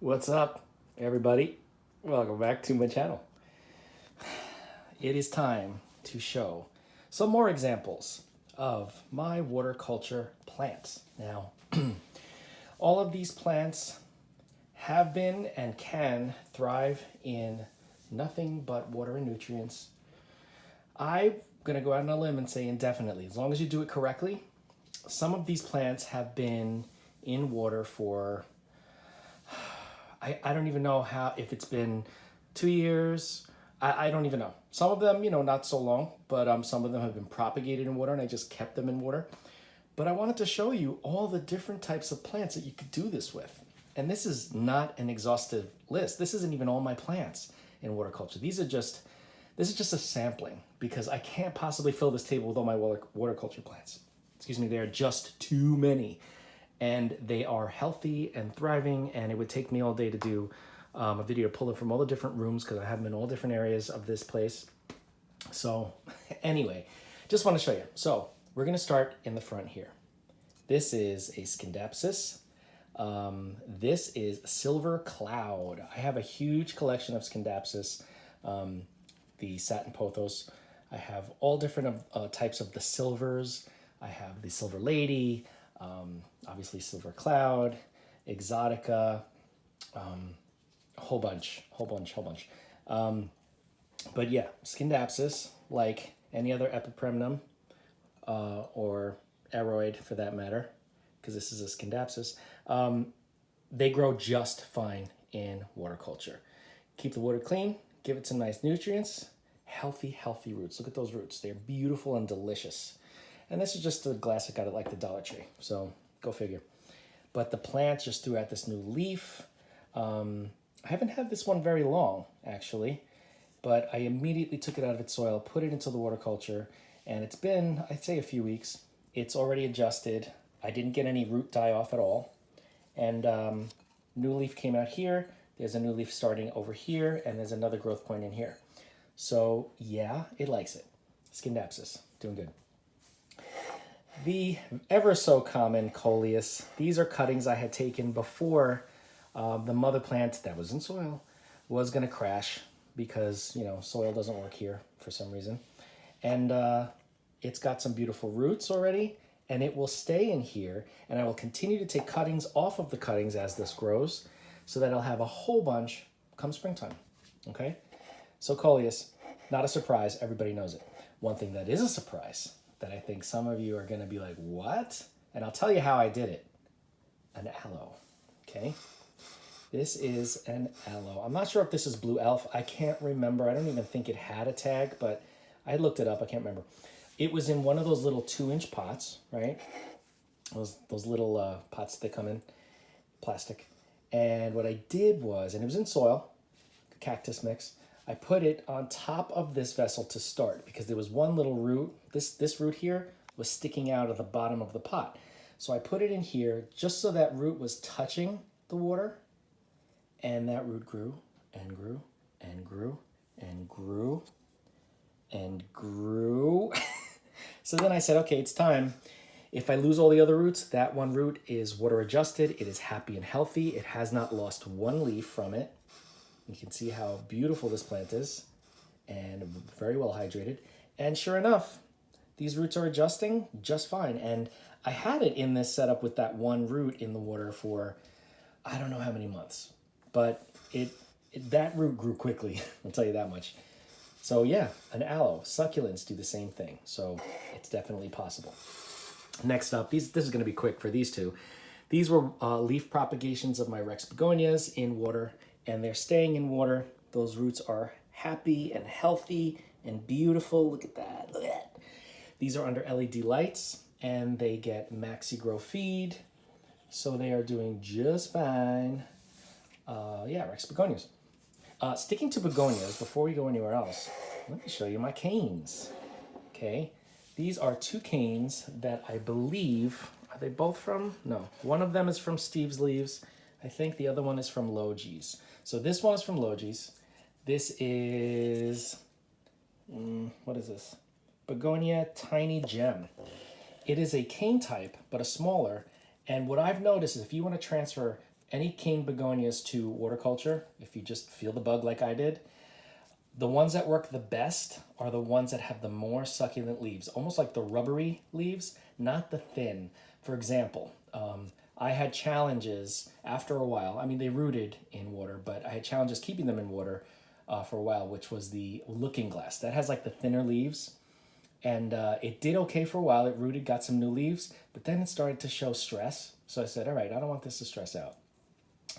What's up, everybody? Welcome back to my channel. It is time to show some more examples of my water culture plants. Now, all of these plants have been and can thrive in nothing but water and nutrients. I'm going to go out on a limb and say indefinitely, as long as you do it correctly. Some of these plants have been in water for I don't even know if it's been 2 years. I don't even know. Some of them, not so long, but some of them have been propagated in water and I just kept them in water. But I wanted to show you all the different types of plants that you could do this with. And this is not an exhaustive list. This isn't even all my plants in water culture. This is just a sampling because I can't possibly fill this table with all my water culture plants. Excuse me, there are just too many. And they are healthy and thriving, and it would take me all day to do a video to pull them from all the different rooms because I have them in all different areas of this place. So anyway, just want to show you. So we're going to start in the front here. This is a Scindapsus. This is Silver Cloud. I have a huge collection of Scindapsus, the satin pothos. I have all different types of the silvers. I have the Silver Lady, obviously Silver Cloud, Exotica, a whole bunch. But yeah, Scindapsus, like any other Epipremnum, or Aroid for that matter, because this is a Scindapsus, they grow just fine in water culture. Keep the water clean, give it some nice nutrients, healthy roots. Look at those roots. They're beautiful and delicious. And this is just a glass I got at like the Dollar Tree, so go figure. But the plant just threw out this new leaf. I haven't had this one very long, actually, but I immediately took it out of its soil, put it into the water culture, and it's been, I'd say, a few weeks. It's already adjusted. I didn't get any root die off at all. And new leaf came out here. There's a new leaf starting over here, and there's another growth point in here. So yeah, it likes it. Scindapsus, doing good. The ever so common coleus. These are cuttings I had taken before the mother plant that was in soil was going to crash because, soil doesn't work here for some reason. And it's got some beautiful roots already, and it will stay in here. And I will continue to take cuttings off of the cuttings as this grows so that I'll have a whole bunch come springtime. Okay? So coleus, not a surprise. Everybody knows it. One thing that is a surprise that I think some of you are going to be like, what? And I'll tell you how I did it. An aloe, okay? This is an aloe. I'm not sure if this is Blue Elf. I can't remember. I don't even think it had a tag, but I looked it up. I can't remember. It was in one of those little 2-inch pots, right? Those little pots that come in plastic. And what I did was, and it was in soil, cactus mix, I put it on top of this vessel to start because there was one little root. This root here was sticking out of the bottom of the pot. So I put it in here just so that root was touching the water, and that root grew and grew and grew and grew and grew. So then I said, okay, it's time. If I lose all the other roots, that one root is water adjusted. It is happy and healthy. It has not lost one leaf from it. You can see how beautiful this plant is and very well hydrated. And sure enough, these roots are adjusting just fine. And I had it in this setup with that one root in the water for I don't know how many months, but that root grew quickly. I'll tell you that much. So yeah, an aloe. Succulents do the same thing. So it's definitely possible. Next up, this is going to be quick for these two. These were leaf propagations of my Rex begonias in water, and they're staying in water. Those roots are happy and healthy and beautiful. Look at that. Look at that. These are under LED lights, and they get Maxi Grow feed, so they are doing just fine. Yeah, Rex begonias. Sticking to begonias, before we go anywhere else, let me show you my canes. Okay, these are 2 canes that I believe, are they both from? No, one of them is from Steve's Leaves. I think the other one is from Logi's. So this one is from Logi's. This is, what is this? Begonia Tiny Gem. It is a cane type, but a smaller. And what I've noticed is if you want to transfer any king begonias to water culture, if you just feel the bug like I did, the ones that work the best are the ones that have the more succulent leaves, almost like the rubbery leaves, not the thin. For example, I had challenges after a while. I mean, they rooted in water, but I had challenges keeping them in water for a while, which was the looking glass. That has like the thinner leaves. And it did okay for a while. It rooted, got some new leaves, but then it started to show stress. So I said, all right, I don't want this to stress out.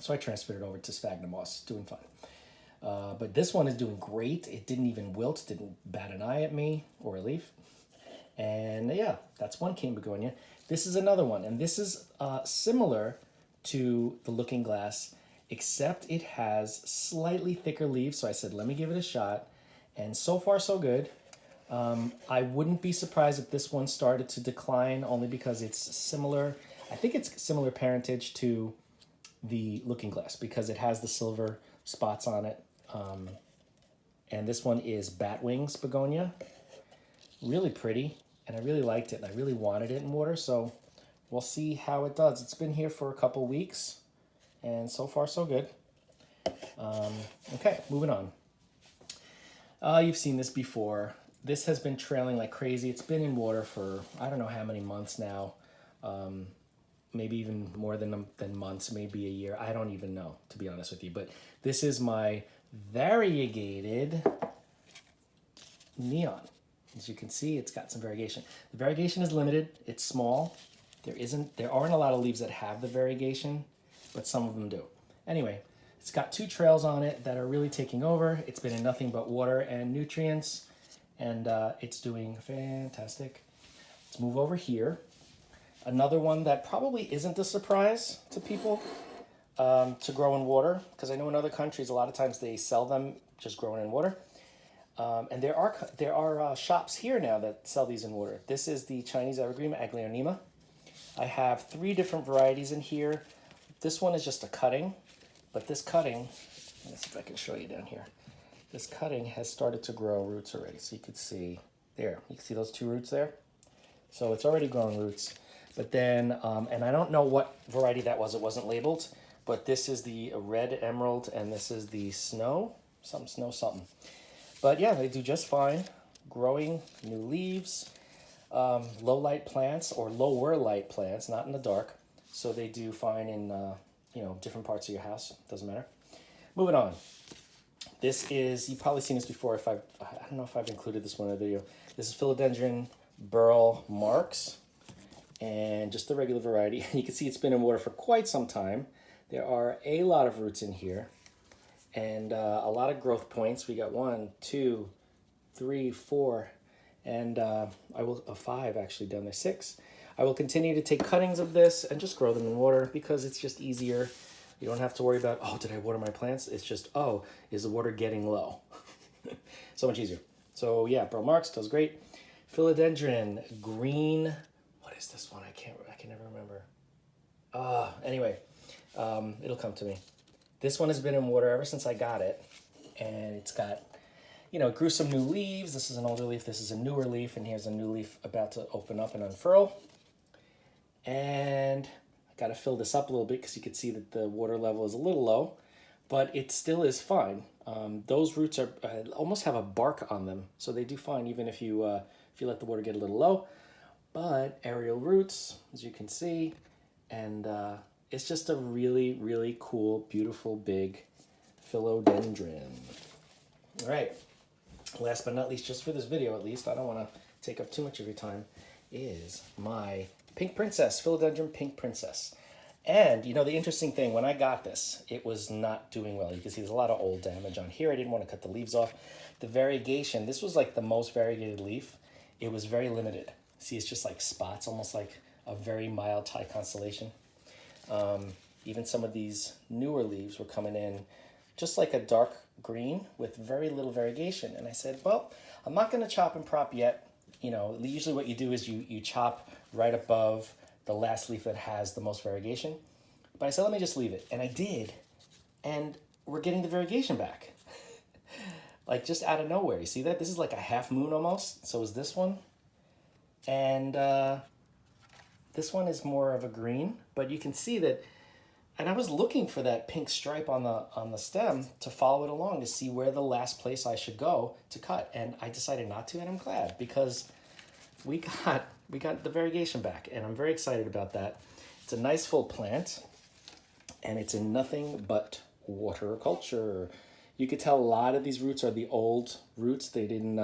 So I transferred it over to sphagnum moss, doing fine. But this one is doing great. It didn't even wilt, didn't bat an eye at me or a leaf. And yeah, that's one king begonia. This is another one, and this is similar to the looking glass, except it has slightly thicker leaves. So I said, let me give it a shot. And so far, so good. I wouldn't be surprised if this one started to decline, only because it's similar. I think it's similar parentage to the looking glass because it has the silver spots on it. And this one is bat wings begonia. Really pretty, and I really liked it, and I really wanted it in water, so we'll see how it does. It's been here for a couple weeks, and so far so good. Okay, moving on. You've seen this before. This has been trailing like crazy. It's been in water for I don't know how many months now. Maybe even more than months, maybe a year. I don't even know, to be honest with you. But this is my variegated neon. As you can see, it's got some variegation. The variegation is limited. It's small. There aren't a lot of leaves that have the variegation, but some of them do. Anyway, it's got two trails on it that are really taking over. It's been in nothing but water and nutrients, and it's doing fantastic. Let's move over here. Another one that probably isn't a surprise to people to grow in water, because I know in other countries a lot of times they sell them just growing in water. And there are shops here now that sell these in water. This is the Chinese evergreen Aglaonema. I have 3 different varieties in here. This one is just a cutting, but this cutting, let's see if I can show you down here. This cutting has started to grow roots already. So you could see there, you can see those 2 roots there. So it's already growing roots. But then, and I don't know what variety that was. It wasn't labeled, but this is the red emerald and this is the snow, something. But yeah, they do just fine. Growing new leaves, low light plants or lower light plants, not in the dark. So they do fine in different parts of your house. Doesn't matter. Moving on. This is, you've probably seen this before. I don't know if I've included this one in the video. This is Philodendron Burl Marks, and just the regular variety. You can see it's been in water for quite some time. There are a lot of roots in here. And a lot of growth points. We got 1, 2, 3, 4, and 5 actually down there, 6. I will continue to take cuttings of this and just grow them in water because it's just easier. You don't have to worry about, oh, did I water my plants? It's just, oh, is the water getting low? So much easier. So yeah, Burl Marks does great. Philodendron green. What is this one? I can never remember. Anyway, it'll come to me. This one has been in water ever since I got it, and it's got, it grew some new leaves. This is an older leaf. This is a newer leaf, and here's a new leaf about to open up and unfurl. And I got to fill this up a little bit because you can see that the water level is a little low, but it still is fine. Those roots are almost have a bark on them, so they do fine even if you let the water get a little low. But aerial roots, as you can see, and it's just a really, really cool, beautiful, big philodendron. All right. Last but not least, just for this video at least, I don't want to take up too much of your time, is my Pink Princess, Philodendron Pink Princess. And, the interesting thing, when I got this, it was not doing well. You can see there's a lot of old damage on here. I didn't want to cut the leaves off. The variegation, this was like the most variegated leaf. It was very limited. See, it's just like spots, almost like a very mild Thai constellation. Even some of these newer leaves were coming in just like a dark green with very little variegation. And I said, well, I'm not going to chop and prop yet. Usually what you do is you chop right above the last leaf that has the most variegation. But I said, let me just leave it. And I did. And we're getting the variegation back. Like just out of nowhere. You see that? This is like a half moon almost. So is this one. And this one is more of a green. But you can see that And I was looking for that pink stripe on the stem to follow it along to see where the last place I should go to cut. And I decided not to, and I'm glad because we got the variegation back, and I'm very excited about that. It's a nice full plant, and it's in nothing but water culture. You could tell a lot of these roots are the old roots. They didn't,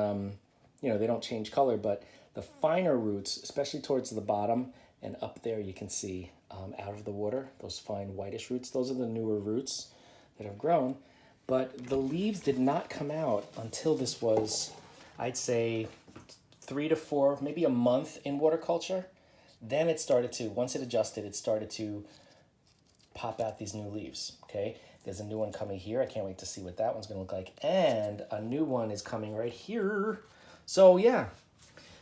they don't change color, but the finer roots, especially towards the bottom and up there, you can see out of the water, those fine whitish roots, those are the newer roots that have grown. But the leaves did not come out until this was, I'd say, 3 to 4, maybe a month in water culture. Then it started to, once it adjusted, it started to pop out these new leaves, okay? There's a new one coming here. I can't wait to see what that one's gonna look like. And a new one is coming right here. So yeah,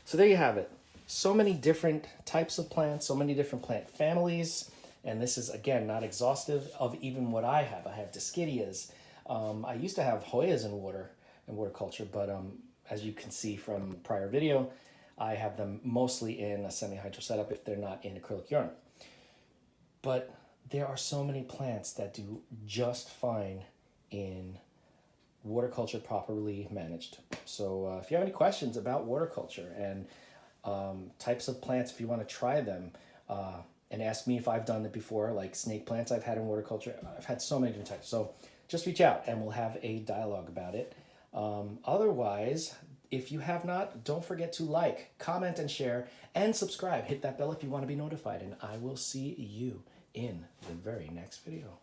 so there you have it. So many different types of plants, so many different plant families. And this is, again, not exhaustive of even what I have. I have Discidias. I used to have Hoyas in water culture, but as you can see from prior video, I have them mostly in a semi-hydro setup if they're not in acrylic yarn. But there are so many plants that do just fine in water culture properly managed. So if you have any questions about water culture and types of plants, if you want to try them, and ask me if I've done it before, like snake plants I've had in water culture. I've had so many different types. So just reach out and we'll have a dialogue about it. Otherwise, if you have not, don't forget to like, comment, and share, and subscribe. Hit that bell if you want to be notified, and I will see you in the very next video.